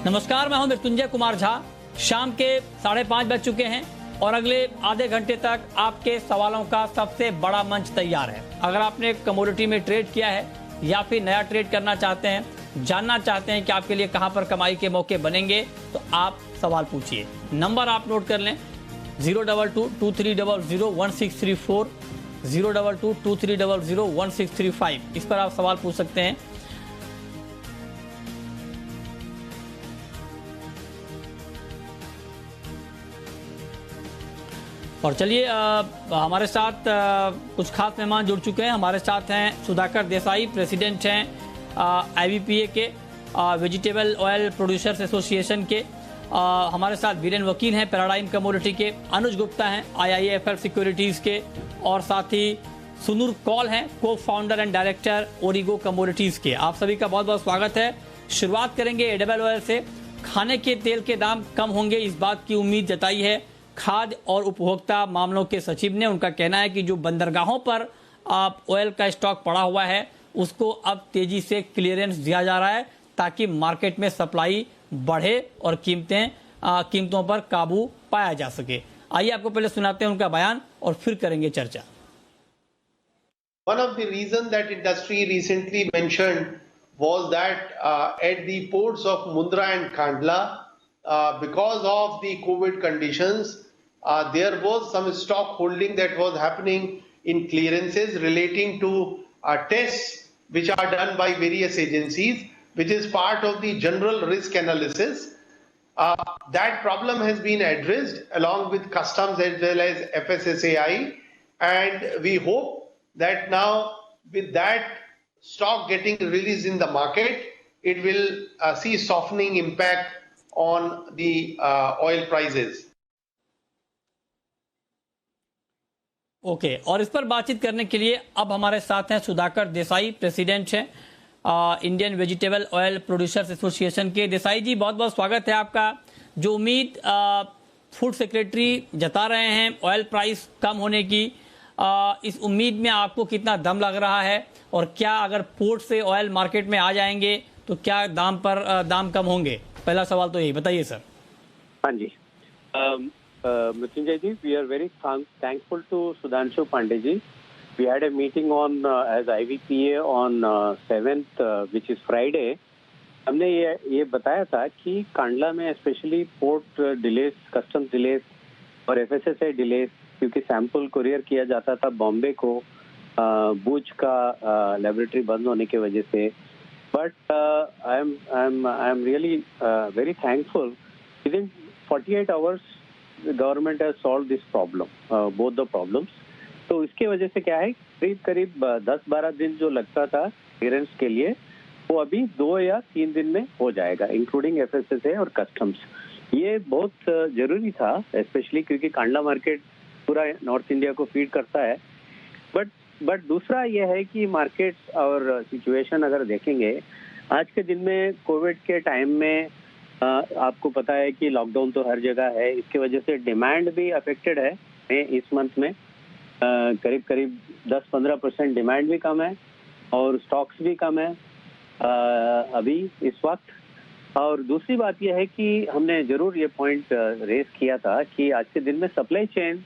नमस्कार, मैं हूं मृत्युंजय कुमार झा। शाम के 5:30 बज चुके हैं और अगले आधे घंटे तक आपके सवालों का सबसे बड़ा मंच तैयार है। अगर आपने कमोडिटी में ट्रेड किया है या फिर नया ट्रेड करना चाहते हैं, जानना चाहते हैं कि आपके लिए कहां पर कमाई के मौके बनेंगे, तो आप सवाल पूछिए। नंबर आप नोट कर लें 02223001634, 02223001635। इस पर आप सवाल पूछ सकते हैं। और चलिए, हमारे साथ कुछ खास मेहमान जुड़ चुके हैं। हमारे साथ हैं सुधाकर देसाई, प्रेसिडेंट हैं IBPA के, वेजिटेबल ऑयल प्रोड्यूसर्स एसोसिएशन के। हमारे साथ वीरेन वकील हैं पैराडाइम कमोडिटी के, अनुज गुप्ता हैं IIFL सिक्योरिटीज़ के, और साथ ही सुनूर कौल हैं को फाउंडर एंड डायरेक्टर ओरिगो कमोडिटीज़ के। आप सभी का बहुत बहुत स्वागत है। शुरुआत करेंगे एडिबल ऑयल से। खाने के तेल के दाम कम होंगे, इस बात की उम्मीद जताई है खाद्य और उपभोक्ता मामलों के सचिव ने। उनका कहना है कि जो बंदरगाहों पर ऑयल का स्टॉक पड़ा हुआ है उसको अब तेजी से क्लियरेंस दिया जा रहा है ताकि मार्केट में सप्लाई बढ़े और कीमतों पर काबू पाया जा सके। आइए आपको पहले सुनाते हैं उनका बयान और फिर करेंगे चर्चा। One of the reasons that industry recently mentioned was that at the ports of Mundra and Kandla, because of the COVID conditions, there was some stock holding that was happening in clearances relating to tests which are done by various agencies, which is part of the general risk analysis. That problem has been addressed along with customs as well as FSSAI, and we hope that now with that stock getting released in the market, it will see softening impact on the oil prices. Okay, और इस पर बातचीत करने के लिए अब हमारे साथ हैं सुधाकर देसाई, प्रेसिडेंट हैं Indian vegetable oil producers association के। देसाई जी, बहुत बहुत स्वागत है आपका। जो उम्मीद फूड सेक्रेटरी जता रहे हैं ऑयल प्राइस कम होने की, इस उम्मीद में आपको कितना दम लग रहा है, और क्या अगर पोर्ट से ऑयल मार्केट में आ जाएंगे तो क्या दाम कम होंगे? पहला सवाल तो यही बताइए सर। हाँ जी, Mrityunjay ji, we are very thankful to Sudhanshu Pandey ji. We had a meeting on as IBPA on 7th, which is Friday. हमने ये बताया था कि कांडला में specially port delays, customs delays और FSSAI डिलेस, क्योंकि सैंपल कुरियर किया जाता था बॉम्बे को भुज का लेबोरेटरी बंद होने की वजह से। But I am really very thankful, within 48 hours government has solve this problem, both the problems. तो इसके वजह से क्या है, करीब 10-12 दिन जो लगता था क्लियरेंस के लिए, वो अभी 2 या 3 दिन में हो जाएगा, इंक्लूडिंग FSSAI और कस्टम्स। ये बहुत जरूरी था, स्पेशली क्योंकि कांडला मार्केट पूरा नॉर्थ इंडिया को फीड करता है। बट दूसरा ये है कि मार्केट और सिचुएशन अगर देखेंगे, आज के दिन में कोविड के टाइम में आपको पता है कि लॉकडाउन तो हर जगह है, इसकी वजह से डिमांड भी अफेक्टेड है। इस मंथ में करीब 10-15% डिमांड भी कम है और स्टॉक्स भी कम है अभी इस वक्त। और दूसरी बात यह है कि हमने जरूर ये पॉइंट रेस किया था कि आज के दिन में सप्लाई चेन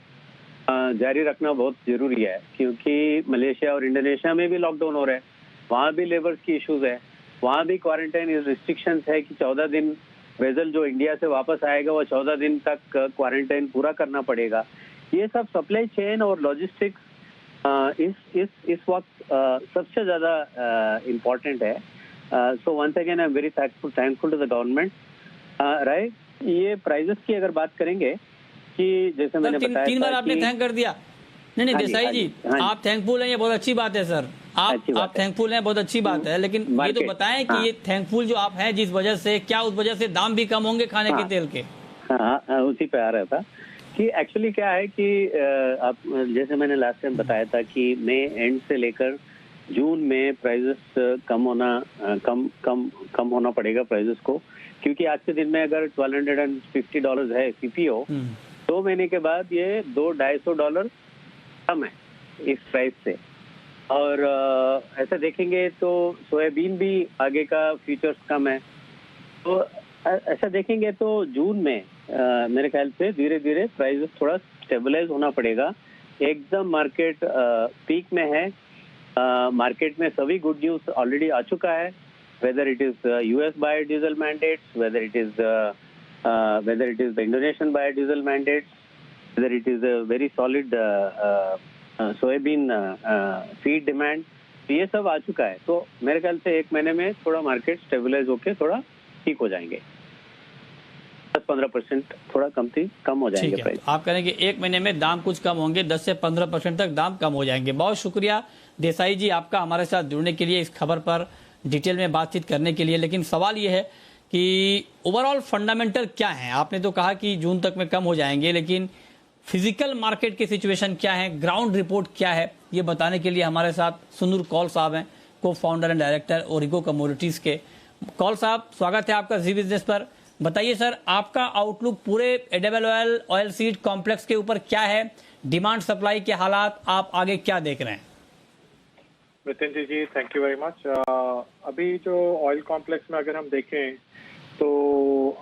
जारी रखना बहुत जरूरी है, क्योंकि मलेशिया और इंडोनेशिया में भी लॉकडाउन हो रहा है, वहाँ भी लेबर्स की इश्यूज है, वहाँ भी क्वारंटाइन रिस्ट्रिक्शंस है कि 14 दिन वेजल जो इंडिया से वापस आएगा वो 14 दिन तक क्वारंटाइन पूरा करना पड़ेगा। ये सब सप्लाई चेन और लॉजिस्टिक्स इस वक्त सबसे ज़्यादा इम्पोर्टेंट है। So once again I am very thankful to the government. Right, ये प्राइजेस की अगर बात करेंगे कि जैसे मैंने बताया 3 बार आपने थैंक कर दिया। नहीं देसाई जी, आप थैंकफुल हैं, ये बहुत अच्छी बात है सर। आप थैंकफुल हैं, बहुत अच्छी बात है, लेकिन ये तो बताएं कि ये थैंकफुल जो आप हैं जिस वजह से, क्या उस वजह से दाम भी कम होंगे खाने के तेल के? हाँ, उसी पे आ रहा था कि एक्चुअली क्या है कि आप जैसे मैंने लास्ट टाइम बताया था कि मई एंड से लेकर जून में प्राइजेस कम होना पड़ेगा प्राइजेस को, क्योंकि आज के दिन में अगर $1,250 है CPO, 2 महीने के बाद ये $200-250 कम है इस प्राइस से। और ऐसा देखेंगे तो सोयाबीन भी आगे का फ्यूचर्स कम है। तो ऐसा देखेंगे तो जून में मेरे ख्याल से धीरे धीरे प्राइस थोड़ा स्टेबलाइज होना पड़ेगा। एकदम मार्केट पीक में है। मार्केट में सभी गुड न्यूज ऑलरेडी आ चुका है, whether it is US biodiesel mandates, whether it is the Indonesian biodiesel mandates, whether it is a very solid soybean feed demand, ये सब आ चुका है। तो मेरे ख्याल से 1 महीने में थोड़ा मार्केट स्टेबलाइज होके थोड़ा ठीक हो जाएंगे, 10-15% थोड़ा कम हो जाएंगे प्राइस। आप कह रहे हैं कि 1 महीने में दाम कुछ कम होंगे, 10 से 15% तक दाम कम हो जाएंगे। बहुत शुक्रिया देसाई जी आपका हमारे साथ जुड़ने के लिए, इस खबर पर डिटेल में बातचीत करने के लिए। लेकिन सवाल ये है कि ओवरऑल फंडामेंटल क्या है? आपने तो कहा कि जून तक में कम हो जाएंगे, लेकिन फिजिकल मार्केट की सिचुएशन क्या है, ग्राउंड रिपोर्ट क्या है, ये बताने के लिए हमारे साथ सुनूर कौल साहब हैं, को फाउंडर एंड डायरेक्टर ओरिगो कमोडिटीज के। कौल साहब, स्वागत है आपका जी बिजनेस पर। बताइए सर, आपका आउटलुक पूरे एडिबल ऑयल सीड कॉम्प्लेक्स के ऊपर क्या है? डिमांड सप्लाई के हालात आप आगे क्या देख रहे हैं? Nitin ji thank you very much. अभी जो ऑयल कॉम्प्लेक्स में अगर हम देखें तो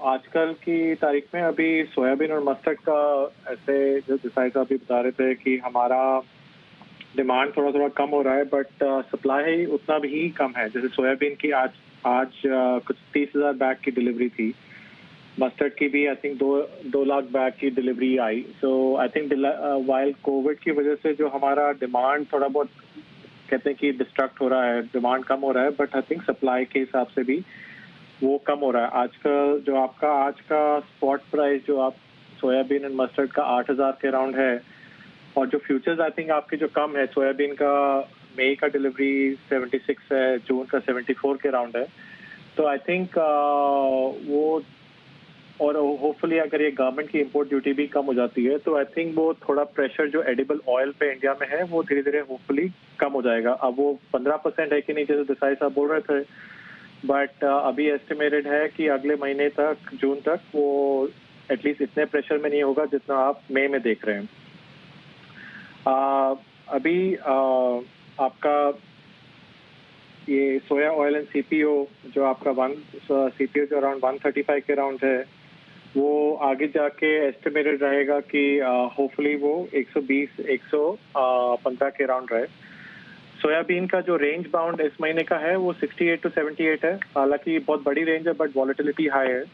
आजकल की तारीख में अभी सोयाबीन और मस्टर्ड का, ऐसे जो देसाई साहब भी बता रहे थे कि हमारा डिमांड थोड़ा थोड़ा कम हो रहा है, बट सप्लाई उतना भी कम है। जैसे सोयाबीन की आज कुछ 30,000 बैग की डिलीवरी थी, मस्टर्ड की भी आई थिंक 2 लाख बैग की delivery I. So I think while Covid की वजह से जो हमारा डिमांड थोड़ा बहुत कहते हैं कि डिस्ट्रक्ट हो रहा है, डिमांड कम हो रहा है, बट आई थिंक सप्लाई के हिसाब से भी वो कम हो रहा है। आज का स्पॉट प्राइस जो आप सोयाबीन एंड मस्टर्ड का 8,000 के अराउंड है, और जो फ्यूचर्स आई थिंक आपके जो कम है, सोयाबीन का मई का डिलीवरी 76 है, जून का 74 के अराउंड है। तो आई थिंक वो, और होपफुली अगर ये गवर्नमेंट की इंपोर्ट ड्यूटी भी कम हो जाती है तो आई थिंक वो थोड़ा प्रेशर जो एडिबल ऑयल पे इंडिया में है वो धीरे धीरे होपफुली कम हो जाएगा। अब वो 15% है कि नहीं, जैसे देसाई साहब बोल रहे थे, बट अभी एस्टिमेटेड है कि अगले महीने तक, जून तक, वो एटलीस्ट इतने प्रेशर में नहीं होगा जितना आप मई में देख रहे हैं। अभी आपका ये सोया ऑयल एंड सीपीओ जो आपका सीपीओ जो अराउंड 135 के अराउंड है, वो आगे जाके एस्टिमेटेड रहेगा कि होपफुली वो 120-115 के अराउंड रहे। सोयाबीन का जो रेंज बाउंड इस महीने का है वो 68 to 78 है, हालांकि बहुत बड़ी रेंज है बट वॉलेटिलिटी हाई है।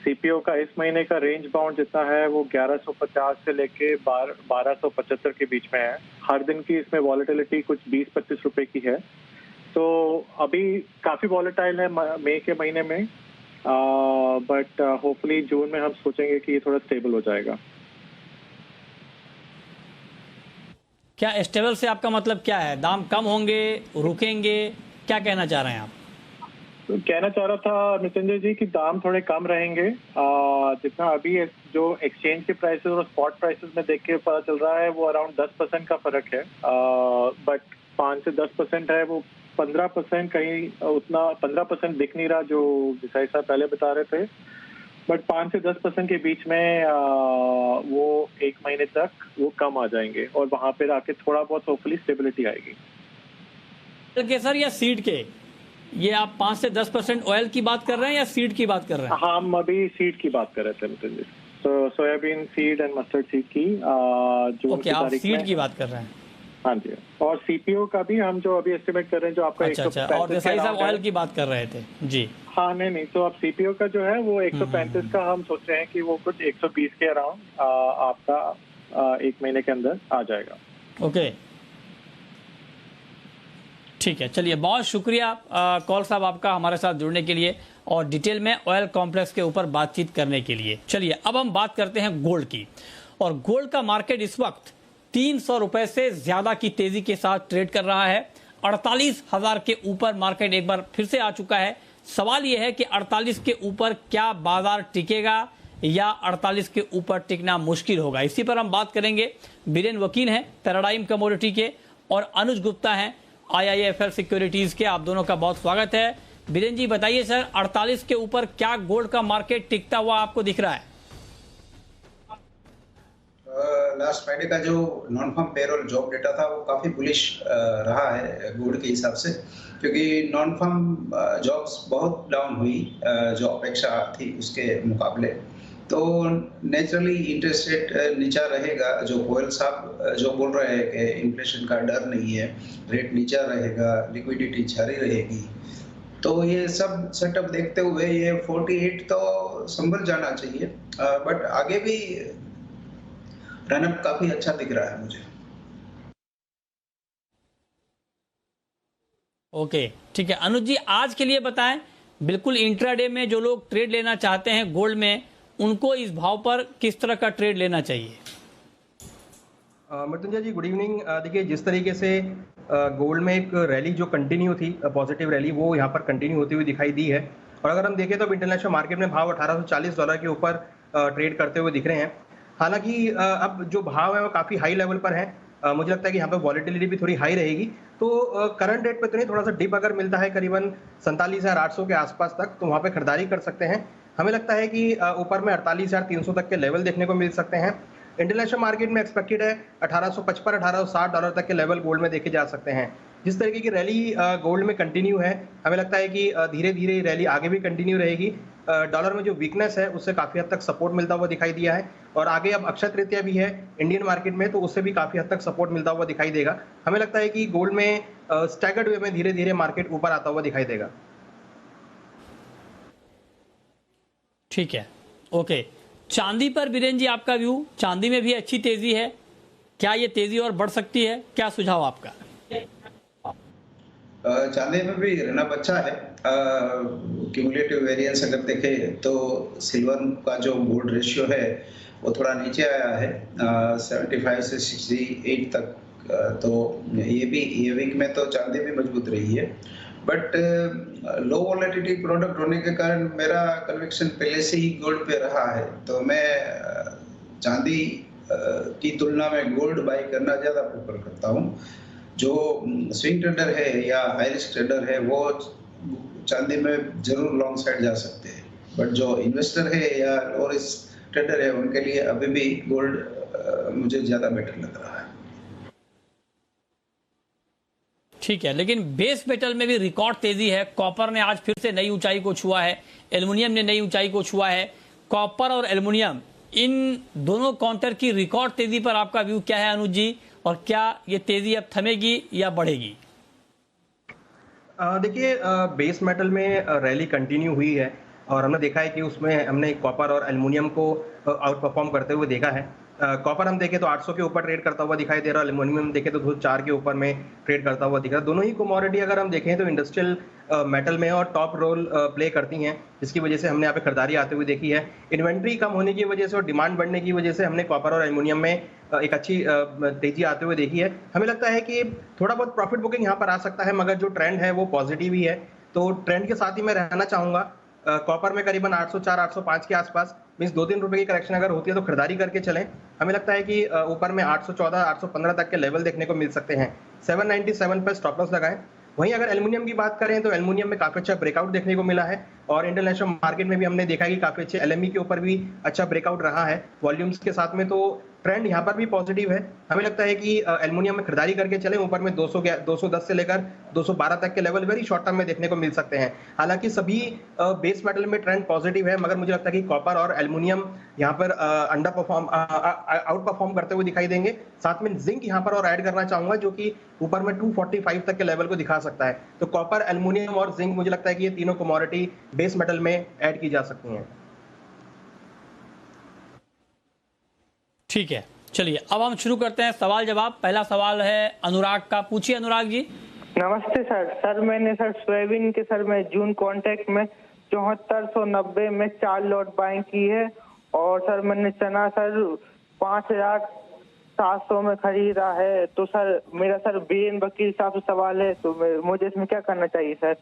सीपीओ का इस महीने का रेंज बाउंड जितना है वो 1150 से लेके 1275 के बीच में है। हर दिन की इसमें वॉलेटिलिटी कुछ 20-25 रुपए की है। तो अभी काफी वॉलेटाइल है मई के महीने में, बट होपफुली जून में हम सोचेंगे कि ये थोड़ा स्टेबल हो जाएगा। क्या स्टेबल से आपका मतलब क्या है? दाम कम होंगे, रुकेंगे, क्या कहना चाह रहे हैं आप? तो कहना चाह रहा था नितिन जी कि दाम थोड़े कम रहेंगे। जितना अभी जो एक्सचेंज के प्राइसेस और स्पॉट प्राइसेस में देख के पता चल रहा है वो अराउंड 10% का फर्क है, बट 5 से 10% है, वो 15% कहीं उतना 15% दिख नहीं रहा जो देसाई साहब पहले बता रहे थे, बट 5 से 10% के बीच में वो 1 महीने तक वो कम आ जाएंगे और वहां पे आके थोड़ा बहुत होपफुली स्टेबिलिटी आएगी। केसर या सीड के, ये आप 5 से 10% ऑयल की बात कर रहे हैं या सीड की बात कर रहे हैं? हाँ, हम अभी सीड की बात कर रहे थे नितिन जी, तो soybean seed and mustard seed की जून की आप तारीख सीड में। की बात कर रहे हैं? हाँ जी, और सीपीओ का भी हम जो अभी एस्टिमेट कर रहे हैं जो आपका अच्छा, और देसाई साहब ऑयल की बात कर रहे थे जी। हाँ, नहीं, तो अब सीपीओ का जो है वो 135 का हम सोच रहे हैं कि वो कुछ 120 के अराउंड आपका 1 महीने के अंदर आ जाएगा। ओके, ठीक है, चलिए, बहुत शुक्रिया कौल साहब आपका हमारे साथ जुड़ने के लिए और डिटेल में ऑयल कॉम्प्लेक्स के ऊपर बातचीत करने के लिए। चलिए अब हम बात करते हैं गोल्ड की, और गोल्ड का मार्केट इस वक्त 300 रुपए से ज्यादा की तेजी के साथ ट्रेड कर रहा है। 48,000 के ऊपर मार्केट एक बार फिर से आ चुका है। सवाल यह है कि 48 के ऊपर क्या बाजार टिकेगा या 48 के ऊपर टिकना मुश्किल होगा। इसी पर हम बात करेंगे। बीरेन वकील हैं पैराडाइम कमोडिटी के और अनुज गुप्ता हैं IIFL सिक्योरिटीज के। आप दोनों का बहुत स्वागत है। बीरेन जी बताइए सर, 48 के ऊपर क्या गोल्ड का मार्केट टिकता हुआ आपको दिख रहा है? लास्ट फ्राइडे का जो non farm payroll job data था वो काफ़ी बुलिश रहा है गुड के हिसाब से, क्योंकि नॉन फार्म जॉब्स बहुत डाउन हुई जो अपेक्षा थी उसके मुकाबले। तो नेचुरली इंटरेस्ट रेट नीचा रहेगा। जो गोयल साहब जो बोल रहे हैं कि इन्फ्लेशन का डर नहीं है, रेट नीचा रहेगा, लिक्विडिटी जारी रहेगी, तो ये सब सेटअप देखते हुए ये 48 तो संभल जाना चाहिए, बट आगे भी रनअप काफी अच्छा दिख रहा है मुझे। ओके, ठीक है। अनुज जी, आज के लिए बताएं, बिल्कुल इंट्राडे में जो लोग ट्रेड लेना चाहते हैं गोल्ड में, उनको इस भाव पर किस तरह का ट्रेड लेना चाहिए? मृत्युंजय जी, गुड इवनिंग। देखिए, जिस तरीके से गोल्ड में एक रैली जो कंटिन्यू थी, पॉजिटिव रैली, वो यहाँ पर कंटिन्यू होती हुई दिखाई दी है। और अगर हम देखें तो इंटरनेशनल मार्केट में भाव $1840 के ऊपर ट्रेड करते हुए दिख रहे हैं। हालांकि अब जो भाव है वो काफ़ी हाई लेवल पर है। मुझे लगता है कि यहाँ पर वॉलेटिलिटी भी थोड़ी हाई रहेगी। तो करंट रेट पे तो नहीं, थोड़ा सा डिप अगर मिलता है करीबन 47,800 के आसपास तक, तो वहाँ पे खरीदारी कर सकते हैं। हमें लगता है कि ऊपर में 48,300 तक के लेवल देखने को मिल सकते हैं। इंटरनेशनल मार्केट में एक्सपेक्टेड है $1855-1860 तक के लेवल गोल्ड में देखे जा सकते हैं। जिस तरीके की रैली गोल्ड में कंटिन्यू है, हमें लगता है कि धीरे धीरे रैली आगे भी कंटिन्यू रहेगी। डॉलर में जो वीकनेस है उससे काफ़ी हद तक सपोर्ट मिलता हुआ दिखाई दिया है, और आगे अब अक्षय तृतीया भी है इंडियन मार्केट में, तो उससे भी काफ़ी हद तक सपोर्ट मिलता हुआ दिखाई देगा। हमें लगता है कि गोल्ड में स्टैगर्ड वे में धीरे धीरे मार्केट ऊपर आता हुआ दिखाई देगा। ठीक है, ओके। चांदी पर बीरेन जी, आपका व्यू? चांदी में भी अच्छी तेजी है, क्या ये तेजी और बढ़ सकती है? क्या सुझाव आपका? चांदी में भी रनअप अच्छा है। क्यूमुलेटिव वेरिएंस अगर देखें तो सिल्वर का जो गोल्ड रेशियो है वो थोड़ा नीचे आया है 75 से 68 तक। तो ये वीक में तो चांदी भी मजबूत रही है, बट लो वॉलेटिलिटी प्रोडक्ट होने के कारण मेरा कन्विक्शन पहले से ही गोल्ड पे रहा है। तो मैं चांदी की तुलना में गोल्ड बाई करना ज़्यादा प्रेफर करता हूँ। जो स्विंग ट्रेडर है या हाई रिस्क ट्रेडर है वो चांदी में जरूर लॉन्ग साइड जा सकते हैं, बट जो इन्वेस्टर है या लो रिस्क ट्रेडर है उनके लिए अभी भी गोल्ड मुझे ज़्यादा बेटर लग रहा है। ठीक है, लेकिन बेस मेटल में भी रिकॉर्ड तेजी है। कॉपर ने आज फिर से नई ऊंचाई को छुआ है, एल्युमिनियम ने नई ऊंचाई को छुआ है। कॉपर और एल्युमिनियम, इन दोनों काउंटर की रिकॉर्ड तेजी पर आपका व्यू क्या है अनुज जी, और क्या ये तेजी अब थमेगी या बढ़ेगी? देखिए, बेस मेटल में रैली कंटिन्यू हुई है, और हमने देखा है कि उसमें हमने कॉपर और एल्युमिनियम को आउट परफॉर्म करते हुए देखा है। कॉपर हम देखें तो 800 के ऊपर ट्रेड करता हुआ दिखाई दे रहा है, एल्युमिनियम देखें तो 204 के ऊपर में ट्रेड करता हुआ दिख रहा है। दोनों ही कमोडिटी अगर हम देखें तो इंडस्ट्रियल मेटल में और टॉप रोल प्ले करती हैं, जिसकी वजह से हमने यहाँ पे खरीदारी आते हुए देखी है। इन्वेंट्री कम होने की वजह से और डिमांड बढ़ने की वजह से हमने कॉपर और एल्युमिनियम में एक अच्छी तेजी आते हुए देखी है। हमें लगता है कि थोड़ा बहुत प्रॉफिट बुकिंग यहाँ पर आ सकता है, मगर जो ट्रेंड है वो पॉजिटिव ही है, तो ट्रेंड के साथ ही मैं रहना चाहूँगा। कॉपर में करीबन 804-805 के आसपास, मीन्स 2-3 रुपए की करेक्शन अगर होती है तो खरीदारी करके चलें। हमें लगता है कि ऊपर में 814-815 तक के लेवल देखने को मिल सकते हैं। 797 पर स्टॉप लॉस लगाएं। वहीं अगर एल्युमिनियम की बात करें तो एल्युमिनियम में काफी अच्छा ब्रेकआउट देखने को मिला है, और इंटरनेशनल मार्केट में भी हमने देखा है कि काफी अच्छे एलएमई के ऊपर भी अच्छा ब्रेकआउट रहा है वॉल्यूम्स के साथ में, तो ट्रेंड यहाँ पर भी पॉजिटिव है। हमें लगता है कि एल्युमिनियम में खरीदारी करके चले, ऊपर में 210 से लेकर 212 तक के लेवल वेरी शॉर्ट टर्म में देखने को मिल सकते हैं। हालांकि सभी बेस मेटल में ट्रेंड पॉजिटिव है, मगर मुझे लगता है कि कॉपर और एल्युमिनियम यहाँ पर आउट परफॉर्म करते हुए दिखाई देंगे। साथ में जिंक यहाँ पर और ऐड करना चाहूंगा, जो कि ऊपर में 245 तक के लेवल को दिखा सकता है। तो कॉपर, एल्युमिनियम और जिंक, मुझे लगता है कि ये तीनों कमोडिटी बेस मेटल में ऐड की जा सकती हैं। ठीक है, चलिए अब हम शुरू करते हैं सवाल जवाब। पहला सवाल है अनुराग का, पूछिए अनुराग जी। नमस्ते सर। मैंने सोयाबीन के मैं जून कॉन्ट्रैक्ट में 7490 में 4 लॉट बाइंग की है, और मैंने चना 5700 में खरीदा है। तो मेरा बीएन वकील साहब से सवाल है, तो मुझे इसमें क्या करना चाहिए सर?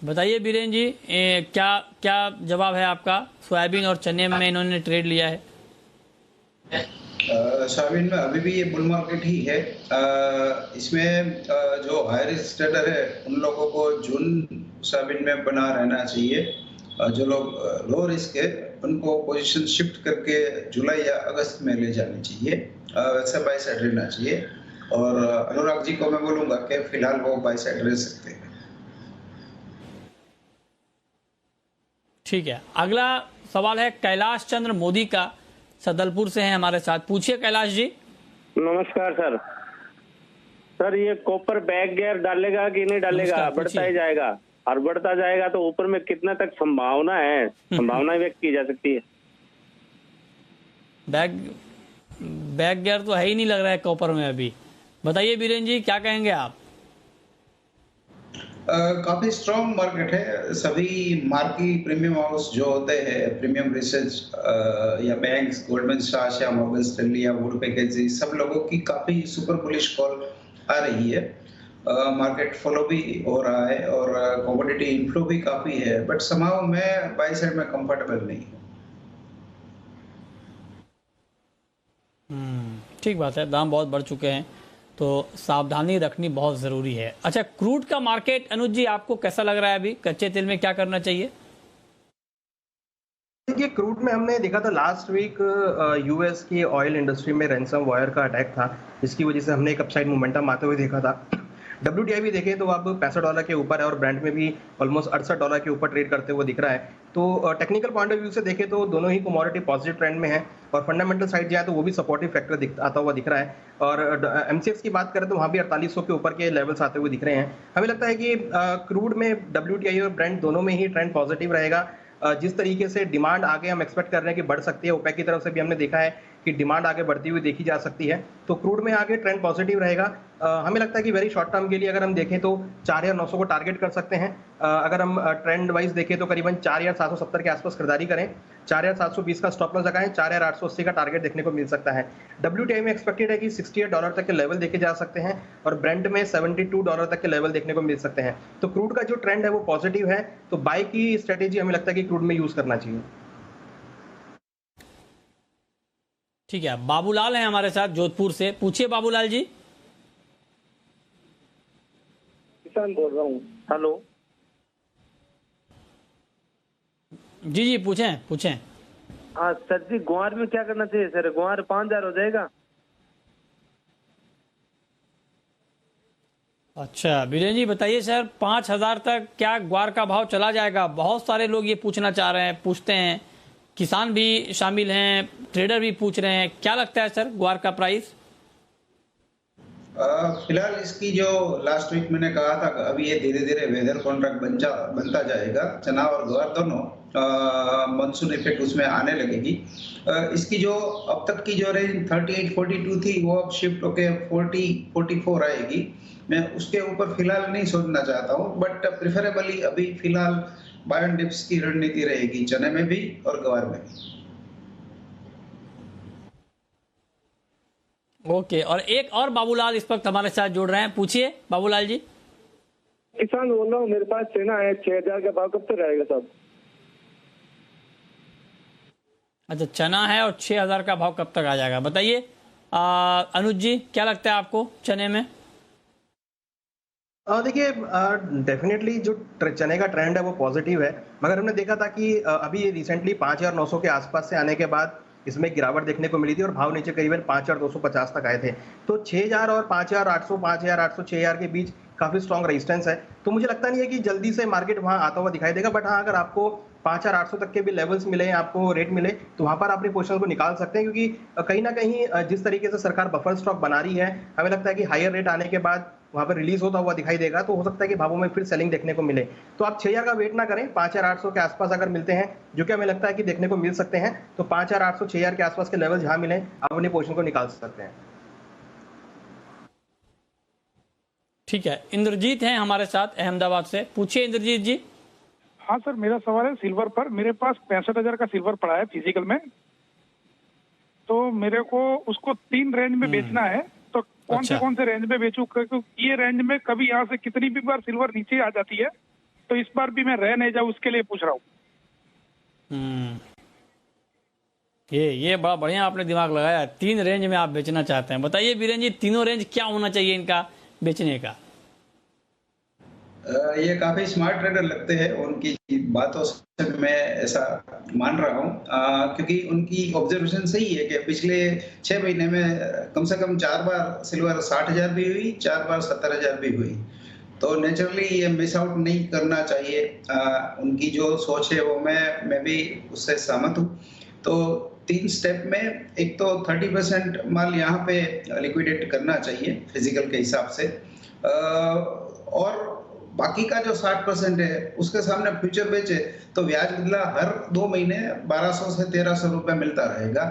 बताइए बीरेन जी, क्या जवाब है आपका? सोयाबीन और चने में इन्होंने ट्रेड लिया है। सोयाबीन में अभी भी ये बुल मार्केट ही है। इसमें जो हाई रिस्क ट्रेडर है उन लोगों को जून सोयाबीन में बना रहना चाहिए। जो लोग लो रिस्क है उनको पोजीशन शिफ्ट करके जुलाई या अगस्त में ले जानी चाहिए, वैसा बाई साइड रहना चाहिए। और अनुराग जी को मैं बोलूंगा कि फिलहाल वो बाई साइड रह सकते हैं। ठीक है, अगला सवाल है कैलाश चंद्र मोदी का, सदलपुर से हैं हमारे साथ। पूछिए कैलाश जी। नमस्कार सर। सर ये कॉपर बैक गियर डालेगा कि नहीं डालेगा? नमस्कार, बढ़ता पूछिए। ही जाएगा, और बढ़ता जाएगा तो ऊपर में कितना तक संभावना है, संभावना व्यक्त की जा सकती है? बैक गियर तो है ही नहीं लग रहा है कॉपर में अभी। बताइए बीरेन जी, क्या कहेंगे आप? काफी स्ट्रॉन्ग मार्केट है। सभी मार्की प्रीमियम हाउस जो होते हैं, प्रीमियम रिसर्च या बैंक्स, गोल्डमैन सैक्स या मॉर्गन स्टैनली या वुड मैकेंजी, सब लोगों की काफी सुपर बुलिश कॉल आ रही है। मार्केट फॉलो भी हो रहा है और कमोडिटी इनफ्लो भी काफी है, बट समहाउ मैं बाय साइड में कंफर्टेबल नहीं हूँ। ठीक बात है, दाम बहुत बढ़ चुके हैं तो सावधानी रखनी बहुत ज़रूरी है। अच्छा, क्रूड का मार्केट अनुज जी आपको कैसा लग रहा है? अभी कच्चे तेल में क्या करना चाहिए? देखिए, क्रूड में हमने देखा था लास्ट वीक यूएस की ऑयल इंडस्ट्री में रैंसम वायर का अटैक था, जिसकी वजह से हमने एक अपसाइड मोमेंटम आते हुए देखा था। WTI भी देखें तो अब $65 के ऊपर है और ब्रेंट में भी ऑलमोस्ट $68 के ऊपर ट्रेड करते हुए दिख रहा है। तो टेक्निकल पॉइंट ऑफ व्यू से देखें तो दोनों ही कमोडिटी पॉजिटिव ट्रेंड में है, और फंडामेंटल साइड जाए तो वो भी सपोर्टिव फैक्टर आता हुआ दिख रहा है। और MCX की बात करें तो वहाँ भी 4800 के ऊपर के लेवल्स आते हुए दिख रहे हैं। हमें लगता है कि क्रूड में WTI और ब्रेंट दोनों में ही ट्रेंड पॉजिटिव रहेगा। जिस तरीके से डिमांड आगे हम एक्सपेक्ट कर रहे हैं कि बढ़ सकती है, ओपेक की तरफ से भी हमने देखा है कि डिमांड आगे बढ़ती हुई देखी जा सकती है, तो क्रूड में आगे ट्रेंड पॉजिटिव रहेगा। हमें लगता है कि वेरी शॉर्ट टर्म के लिए अगर हम देखें तो 4900 को टारगेट कर सकते हैं। अगर हम ट्रेंड वाइज देखें तो करीबन 4770 के आसपास खरीदारी करें, 4720 का स्टॉप लॉस लगाएं, 4880 का टारगेट देखने को मिल सकता है। WTI में एक्सपेक्टेड है कि $68 तक के लेवल देखे जा सकते हैं और ब्रेंट में $72 तक के लेवल देखने को मिल सकते हैं। तो क्रूड का जो ट्रेंड है वो पॉजिटिव है, तो बाय की स्ट्रेटेजी हमें लगता है कि क्रूड में यूज करना चाहिए। ठीक है, बाबूलाल हैं हमारे साथ जोधपुर से। पूछिए बाबूलाल जी। किसान बोल रहा हूँ। हेलो जी जी, पूछें। हाँ सर जी, गुआर में क्या करना चाहिए सर? गुआर 5000 हो जाएगा? अच्छा बीरेन जी बताइए सर, 5000 तक क्या ग्वार का भाव चला जाएगा? बहुत सारे लोग ये पूछना चाह रहे हैं, पूछते हैं, किसान भी शामिल हैं, ट्रेडर भी पूछ रहे हैं। क्या लगता है सर ग्वार का प्राइस? फिलहाल इसकी जो लास्ट वीक मैंने कहा था, अभी ये धीरे धीरे वेदर कॉन्ट्रैक्ट बनता जाएगा। चना और ग्वार दोनों मानसून इफेक्ट उसमें आने लगेगी। इसकी जो अब तक की जो रेंज 38-42 थी, वो अब शिफ्ट होके 40-44 आएगी। मैं उसके ऊपर फिलहाल नहीं सोचना चाहता हूँ, बट प्रेफरेबली अभी फिलहाल बाय एंड डिप्स की रणनीति रहेगी, चने में भी और ग्वार में भी। ओके, और एक और बाबूलाल इस वक्त हमारे साथ जुड़ रहे हैं। पूछिए बाबूलाल जी। किसान बोल रहा हूँ, मेरे पास चना है, 6000 का भाव कब तक आएगा साहब? अच्छा, चना है और 6000 का भाव कब तक आ जाएगा? बताइए अनुज जी, क्या लगता है आपको चने में? देखिए, डेफिनेटली जो चने का ट्रेंड है वो पॉजिटिव है, मगर हमने देखा था कि अभी रिसेंटली 5900 के आसपास से आने के बाद इसमें गिरावट देखने को मिली थी और भाव नीचे करीबन 5250 तक आए थे। तो 6000 और 5800, 5800, 6000 के बीच काफी स्ट्रॉन्ग रेजिस्टेंस है। तो मुझे लगता नहीं है कि जल्दी से मार्केट वहां आता हुआ दिखाई देगा, बट हाँ, अगर आपको 5800 तक के भी लेवल्स मिले, आपको रेट मिले, तो वहां पर अपनी पोजीशन को निकाल सकते हैं, क्योंकि कहीं ना कहीं जिस तरीके से सरकार बफर स्टॉक बना रही है, हमें लगता है कि हायर रेट आने के बाद वहां पर रिलीज होता हुआ दिखाई देगा, तो हो सकता है कि भावों में फिर सेलिंग देखने को मिले। तो आप 6000 का वेट ना करें, 5800 के आसपास अगर मिलते हैं, जो कि हमें लगता है कि देखने को मिल सकते हैं, तो 5800, 6000 के आसपास के लेवल जहां मिले, आप अपनी पोजीशन को निकाल सकते हैं। ठीक है, इंद्रजीत हैं हमारे साथ अहमदाबाद से। पूछिए इंद्रजीत जी। हाँ सर, मेरा सवाल है सिल्वर पर। मेरे पास 65,000 का सिल्वर पड़ा है फिजिकल में, तो मेरे को उसको 3 रेंज में बेचना है, तो कौन से रेंज में बेचूं? क्योंकि ये रेंज में कभी यहाँ से कितनी भी बार सिल्वर नीचे आ जाती है, तो इस बार भी मैं रह नहीं जाऊँ, उसके लिए पूछ रहा हूँ। ये बड़ा बढ़िया आपने दिमाग लगाया। 3 रेंज में आप बेचना चाहते हैं। बताइए बीरेन जी, तीनों रेंज क्या होना चाहिए इनका बेचने का? ये काफी स्मार्ट ट्रेडर लगते हैं, उनकी बातों से मैं ऐसा मान रहा हूँ, क्योंकि उनकी ऑब्जर्वेशन सही है कि पिछले 6 महीने में कम से कम 4 बार सिल्वर 60,000 भी हुई, 4 बार 70,000 भी हुई। तो नेचुरली ये मिस आउट नहीं करना चाहिए। उनकी जो सोच है वो मैं भी उससे सहमत हूँ। तो 3 स्टेप में, एक तो 30% माल यहाँ पे लिक्विडेट करना चाहिए फिजिकल के हिसाब से, और बाकी का जो 60% है उसके सामने फ्यूचर बेचे तो ब्याज बदला हर 2 महीने 1200 से 1300 रुपए मिलता रहेगा,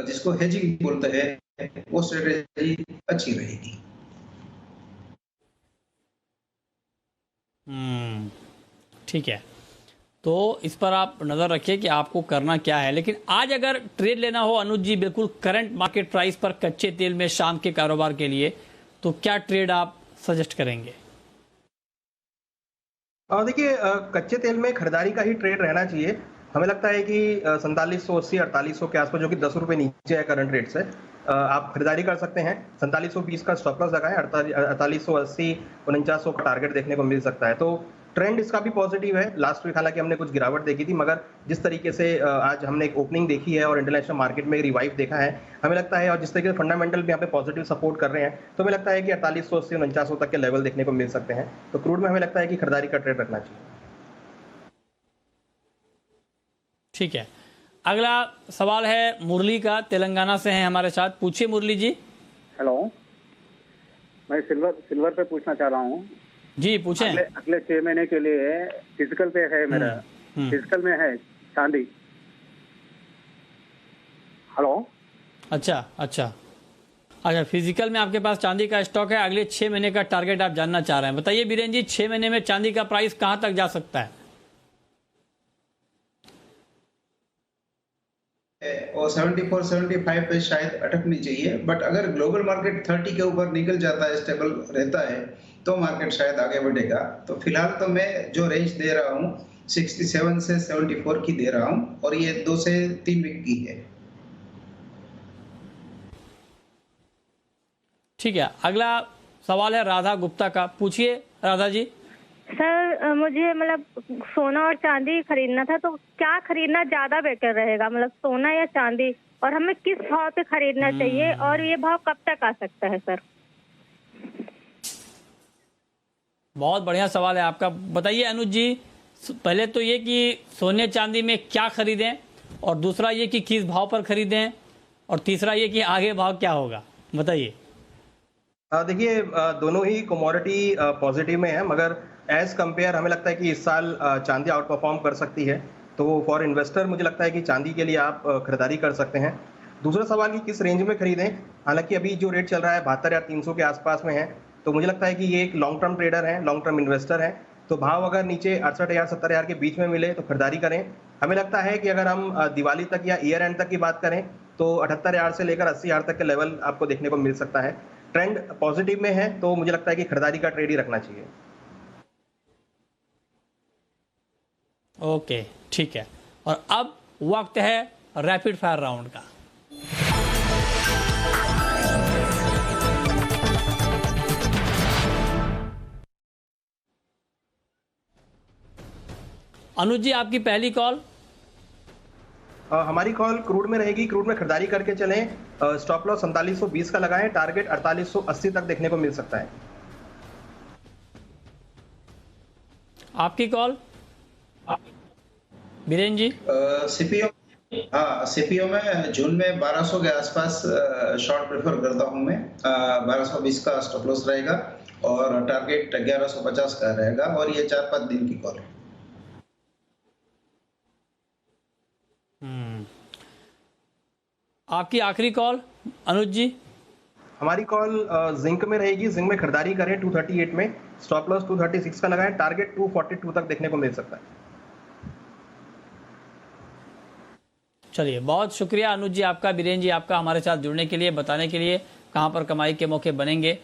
जिसको हेजिंग बोलते हैं। वो स्ट्रेटेजी अच्छी रहेगी। ठीक है, तो इस पर आप नजर रखिए कि आपको करना क्या है। लेकिन आज अगर ट्रेड लेना हो अनुज जी, बिल्कुल करंट मार्केट प्राइस पर कच्चे तेल में शाम के कारोबार के लिए, तो क्या ट्रेड आप सजेस्ट करेंगे? देखिए, कच्चे तेल में खरीदारी का ही ट्रेड रहना चाहिए। हमें लगता है कि 4780 4800 के आसपास, जो कि 10 रुपए नीचे है करंट रेट से, आप खरीदारी कर सकते हैं। 4720 का स्टॉप लॉस लगाएं, 4880 4900 का टारगेट देखने को मिल सकता है। तो ट्रेंड इसका भी पॉजिटिव है। लास्ट वीक हालांकि हमने कुछ गिरावट देखी थी, मगर जिस तरीके से आज हमने एक ओपनिंग देखी है और इंटरनेशनल मार्केट में रिवाइव देखा है, हमें लगता है, और जिस तरीके से फंडामेंटल भी यहाँ पे पॉजिटिव सपोर्ट कर रहे हैं, तो हमें लगता है कि 4880 4900 तक के लेवल देखने को मिल सकते हैं। तो क्रूड में हमें लगता है कि खरीदारी का ट्रेड रखना चाहिए। ठीक है, अगला सवाल है मुरली का, तेलंगाना से हैं हमारे साथ। पूछिए मुरली जी। हेलो, मैं सिल्वर पे पूछना चाह रहा हूँ जी, पूछें। अगले 6 महीने के लिए फिजिकल पे है मेरा, फिजिकल में है चांदी। हेलो, अच्छा, फिजिकल में आपके पास चांदी का स्टॉक है। अगले 6 महीने का टारगेट आप जानना चाह रहे हैं। बताइए बीरेन जी, 6 महीने में चांदी का प्राइस कहां तक जा सकता है? और 74-75 पे शायद अटकनी चाहिए, बट अगर ग्लोबल मार्केट 30 के ऊपर निकल जाता है, स्टेबल रहता है, तो मार्केट शायद आगे बढ़ेगा। तो फिलहाल तो मैं जो रेंज दे रहा हूँ 67 से 74 की दे रहा हूँ, और ये 2 से 3 वीक की है। ठीक है, अगला सवाल है राधा गुप्ता का। पूछिए राधा जी। सर, मुझे मतलब सोना और चांदी खरीदना था, तो क्या खरीदना ज्यादा बेटर रहेगा, मतलब सोना या चांदी, और हमें किस भाव पे खरीदना चाहिए, और ये भाव कब तक आ सकता है सर? बहुत बढ़िया सवाल है आपका। बताइए अनुज जी, पहले तो ये कि सोने चांदी में क्या खरीदें, और दूसरा ये कि किस भाव पर खरीदें, और तीसरा ये कि आगे भाव क्या होगा, बताइए। देखिए, दोनों ही कमोडिटी पॉजिटिव में है, मगर एज कंपेयर हमें लगता है कि इस साल चांदी आउट परफॉर्म कर सकती है। तो फॉर इन्वेस्टर मुझे लगता है कि चांदी के लिए आप खरीदारी कर सकते हैं। दूसरा सवाल कि किस रेंज में खरीदें, हालांकि अभी जो रेट चल रहा है 72,300 के आसपास में है, तो मुझे लगता है कि ये एक लॉन्ग टर्म ट्रेडर है, लॉन्ग टर्म इन्वेस्टर है। तो भाव अगर नीचे 68,000 70,000 के बीच में मिले तो खरीदारी करें। हमें लगता है कि अगर हम दिवाली तक या ईयर एंड तक की बात करें तो 78,000 से लेकर 80,000 तक के लेवल आपको देखने को मिल सकता है। ट्रेंड पॉजिटिव में है, तो मुझे लगता है कि खरीदारी का ट्रेड ही रखना चाहिए। ओके, ठीक है, और अब वक्त है रैपिड फायर राउंड का। अनुज जी, आपकी पहली कॉल। हमारी कॉल क्रूड में रहेगी। क्रूड में खरीदारी करके चलें। स्टॉप लॉस 4720 का लगाएं, टारगेट 4880 तक देखने को मिल सकता है। आपकी कॉल बीरेन जी। सीपीओ में जून में 1200 के आसपास शॉर्ट प्रेफर करता हूं मैं। 1220 का स्टॉप लॉस रहेगा और टारगेट 1150 का रहेगा, और ये 4-5 दिन की कॉल है। आपकी आखिरी कॉल अनुज जी। हमारी कॉल जिंक में रहेगी। जिंक में खरीदारी करें 238 में, स्टॉप लॉस 236 का लगाएं, टारगेट 242 तक देखने को मिल सकता है। चलिए, बहुत शुक्रिया अनुज जी आपका, बीरेन जी आपका, हमारे साथ जुड़ने के लिए, बताने के लिए कहां पर कमाई के मौके बनेंगे।